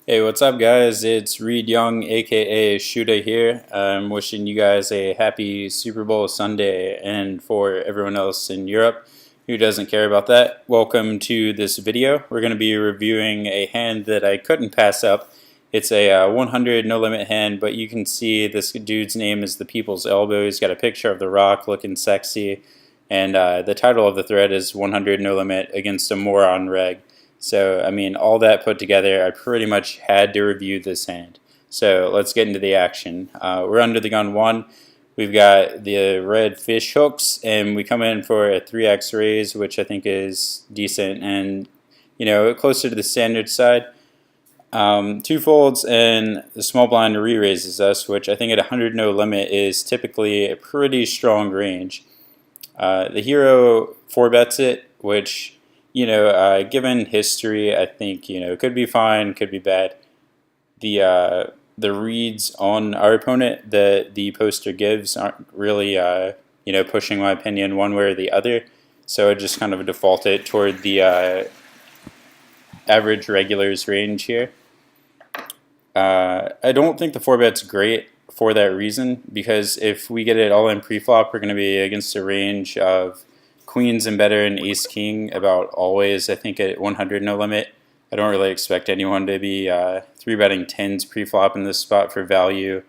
Hey, what's up, guys? It's Reed Young, aka Shuda here. I'm wishing you guys a happy Super Bowl Sunday, and for everyone else in Europe who doesn't care about that, welcome to this video. We're going to be reviewing a hand that I couldn't pass up. It's a 100 no limit hand, but you can see this dude's name is the People's Elbow. He's got a picture of The Rock looking sexy, and the title of the thread is 100 no limit against a moron reg. So, I mean, all that put together, I pretty much had to review this hand. So, let's get into the action. We're under the gun 1. We've got the red fish hooks, and we come in for a 3x raise, which I think is decent and, closer to the standard side. Two folds, and the small blind re-raises us, which I think at 100 no limit is typically a pretty strong range. The hero 4-bets it, which given history, I think could be fine, could be bad. The reads on our opponent that the poster gives aren't really pushing my opinion one way or the other, so I just kind of default it toward the average regulars range here. I don't think the 4-bet's great for that reason, because if we get it all in pre-flop, we're going to be against a range of queens and better and ace king about always. I think at 100 no limit, I don't really expect anyone to be 3-betting 10s pre-flop in this spot for value.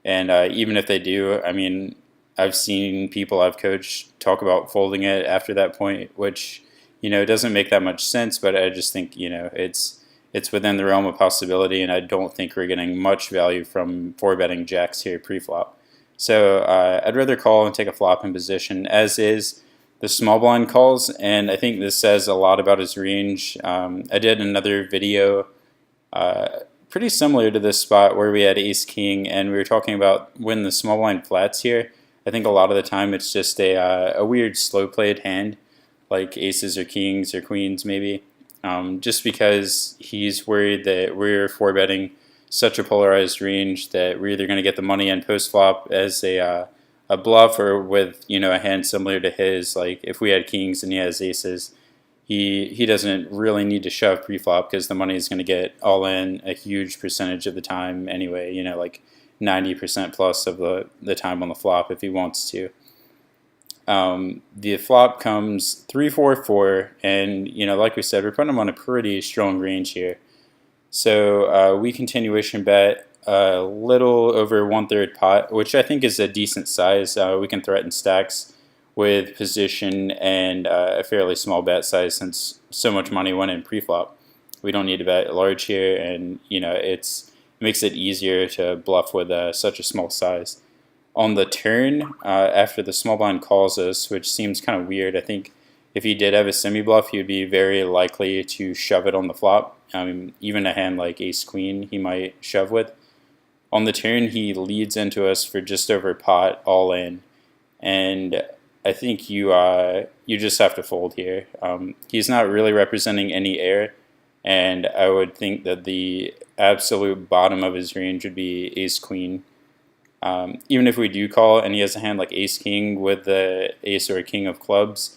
And even if they do, I mean, I've seen people I've coached talk about folding it after that point, which doesn't make that much sense. But I just think it's within the realm of possibility, and I don't think we're getting much value from 4-betting jacks here pre-flop. So I'd rather call and take a flop in position, as is the small blind calls, and I think this says a lot about his range. I did another video pretty similar to this spot where we had ace king, and we were talking about when the small blind flats here. I think a lot of the time it's just a weird slow played hand, like aces or kings or queens maybe, just because he's worried that we're 4-betting such a polarized range that we're either going to get the money in post flop as a bluff, or with a hand similar to his. Like if we had kings and he has aces, he doesn't really need to shove pre-flop because the money is going to get all in a huge percentage of the time anyway, like 90% plus of the time on the flop if he wants to. The flop comes 3-4-4, and like we said, we're putting him on a pretty strong range here. So we continuation bet a little over 1/3 pot, which I think is a decent size. We can threaten stacks with position and a fairly small bet size, since so much money went in pre-flop. We don't need to bet large here, and it makes it easier to bluff with such a small size. On the turn, after the small blind calls us, which seems kind of weird, I think if he did have a semi-bluff, he would be very likely to shove it on the flop. Even a hand like ace-queen he might shove with. On the turn, he leads into us for just over pot all in, and I think you just have to fold here. He's not really representing any air, and I would think that the absolute bottom of his range would be ace-queen. Even if we do call and he has a hand like ace-king with the ace or king of clubs,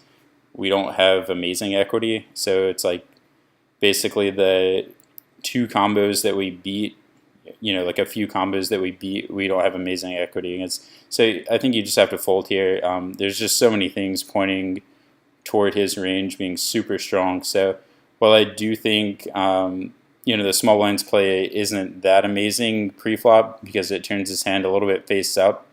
we don't have amazing equity. So it's like basically the two combos that we beat, like a few combos that we beat, we don't have amazing equity against. So I think you just have to fold here. There's just so many things pointing toward his range being super strong. So while I do think the small blinds play isn't that amazing pre-flop because it turns his hand a little bit face up,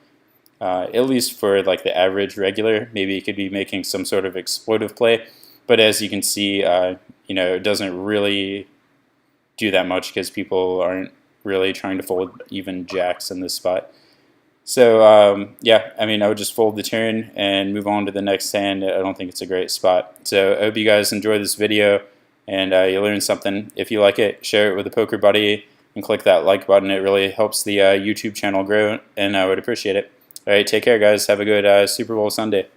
at least for like the average regular, maybe he could be making some sort of exploitive play. But as you can see, it doesn't really do that much because people aren't really trying to fold even jacks in this spot. So yeah, I would just fold the turn and move on to the next hand. I don't think it's a great spot. So I hope you guys enjoy this video and you learned something. If you like it, share it with a poker buddy and click that like button. It really helps the YouTube channel grow, and I would appreciate it. All right, take care, guys. Have a good Super Bowl Sunday.